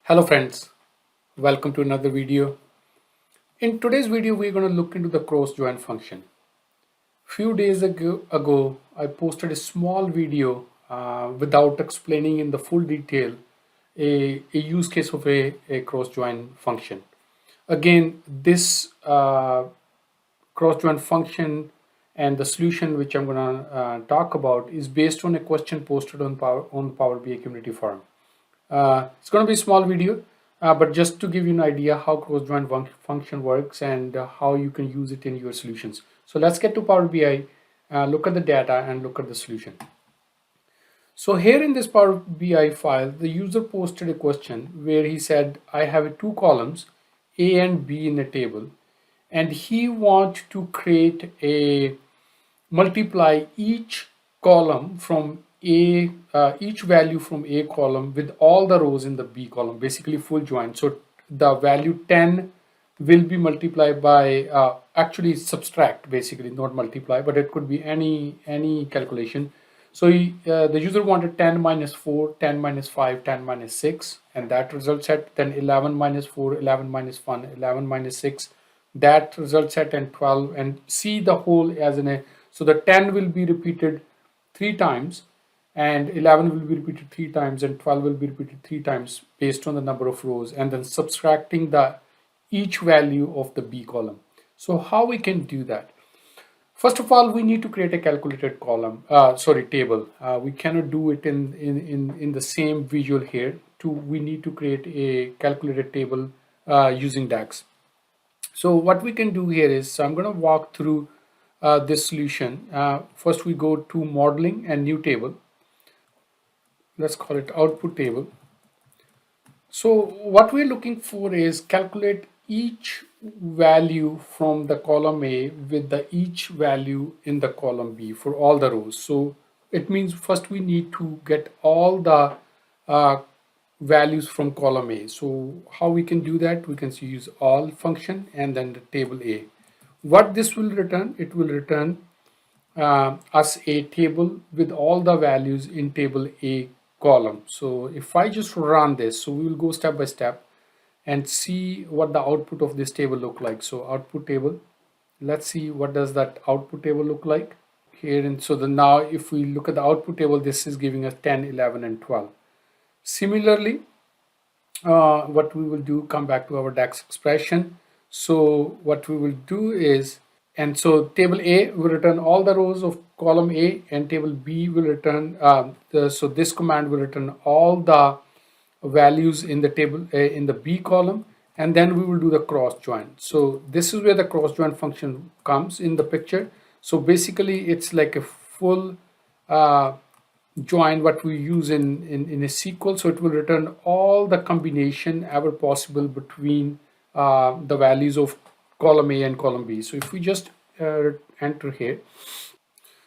Hello friends, welcome to another video. In today's video, we're going to look into the cross-join function. Few days ago, I posted a small video without explaining in the full detail a use case of a cross-join function. Again, this cross-join function and the solution which I'm going to talk about is based on a question posted on Power BI community forum. It's going to be a small video, but just to give you an idea how cross-join function works and how you can use it in your solutions. So let's get to Power BI, look at the data and look at the solution. So here in this Power BI file, the user posted a question where he said, I have two columns, A and B in a table, and he wants to create a multiply each column from A, each value from A column with all the rows in the B column, basically full join. So the value 10 will be multiplied by, actually subtract, basically not multiply, but it could be any calculation. So the user wanted 10 minus 4, 10 minus 5, 10 minus 6, and that results at then 11 minus 4, 11 minus 1, 11 minus 6. That results at 12, and see the whole as in a, so the 10 will be repeated 3 times, and 11 will be repeated 3 times, and 12 will be repeated 3 times based on the number of rows, and then subtracting the each value of the B column. So how we can do that? First of all, we need to create a calculated table. We cannot do it in the same visual here. We need to create a calculated table using DAX. So what we can do here is, so I'm going to walk through this solution. First we go to modeling and new table. Let's call it output table. So what we're looking for is calculate each value from the column A with the each value in the column B for all the rows. So it means first we need to get all the values from column A. So how we can do that? We can use all function and then the table A. What this will return? It will return us a table with all the values in table A column. So if I just run this, so we will go step by step and see what the output of this table look like. So output table, let's see what does that output table look like here. And so now if we look at the output table, this is giving us 10, 11 and 12. Similarly, what we will do, come back to our DAX expression. So what we will do is, and so table A will return all the rows of column A, and table B will return, so this command will return all the values in the table in the B column, and then we will do the cross join. So this is where the cross join function comes in the picture. So basically it's like a full join what we use in a SQL. So it will return all the combination ever possible between the values of column A and column B. So if we just enter here,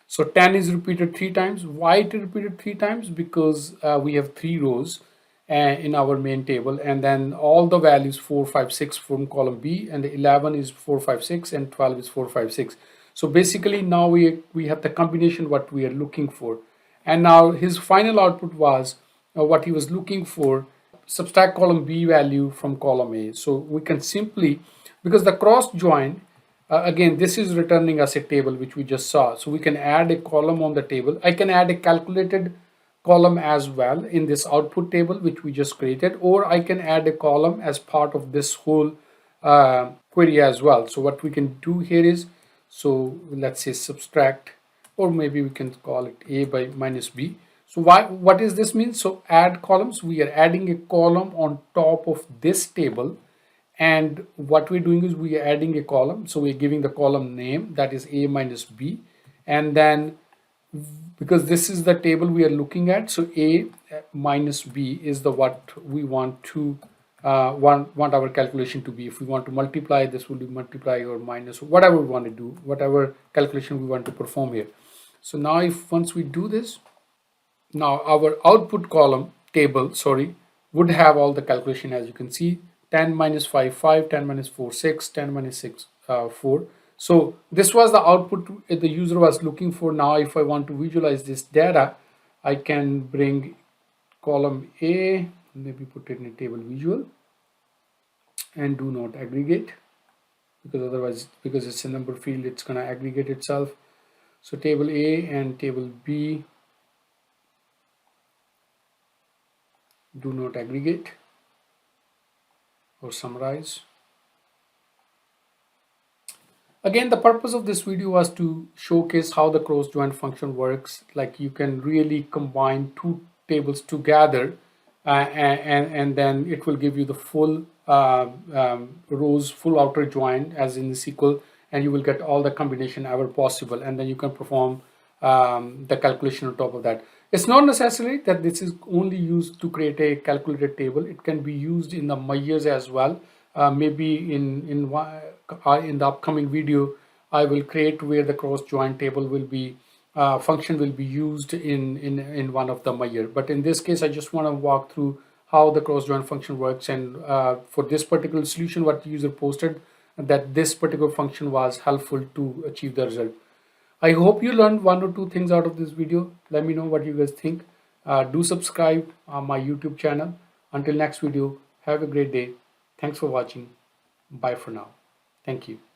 so 10 is repeated 3 times. Why it repeated 3 times? Because we have 3 rows in our main table, and then all the values 4, 5, 6 from column B, and the 11 is 4, 5, 6, and 12 is 4, 5, 6. So basically now we have the combination what we are looking for. And now his final output was what he was looking for, subtract column B value from column A. So we can simply, because the cross join, again, this is returning us a table which we just saw. So we can add a column on the table. I can add a calculated column as well in this output table which we just created, or I can add a column as part of this whole query as well. So what we can do here is, so let's say subtract, or maybe we can call it A by minus B. So what does this mean? So add columns, we are adding a column on top of this table, and what we're doing is we are adding a column. So we're giving the column name, that is A minus B, and then because this is the table we are looking at, so A minus B is the what we want to want our calculation to be. If we want to multiply, this will be multiply or minus, or whatever we want to do, whatever calculation we want to perform here. So now if once we do this, now our output column table, would have all the calculation. As you can see, 10 minus 5, 5, 10 minus 4, 6, 10 minus 6, 4. So this was the output the user was looking for. Now if I want to visualize this data, I can bring column A maybe put it in a table visual, and do not aggregate, because otherwise, because it's a number field, it's going to aggregate itself. So table A and table B, do not aggregate or summarize. Again, the purpose of this video was to showcase how the cross join function works. Like, you can really combine two tables together, and then it will give you the full rows, full outer join as in the SQL, and you will get all the combination ever possible, and then you can perform the calculation on top of that. It's not necessary that this is only used to create a calculated table. It can be used in the measures as well. Maybe in the upcoming video, I will create where the cross join table will be function will be used in one of the measure. But in this case, I just want to walk through how the cross join function works, and for this particular solution, what the user posted, that this particular function was helpful to achieve the result. I hope you learned one or two things out of this video. Let me know what you guys think. Do subscribe on my YouTube channel. Until next video, have a great day. Thanks for watching. Bye for now. Thank you.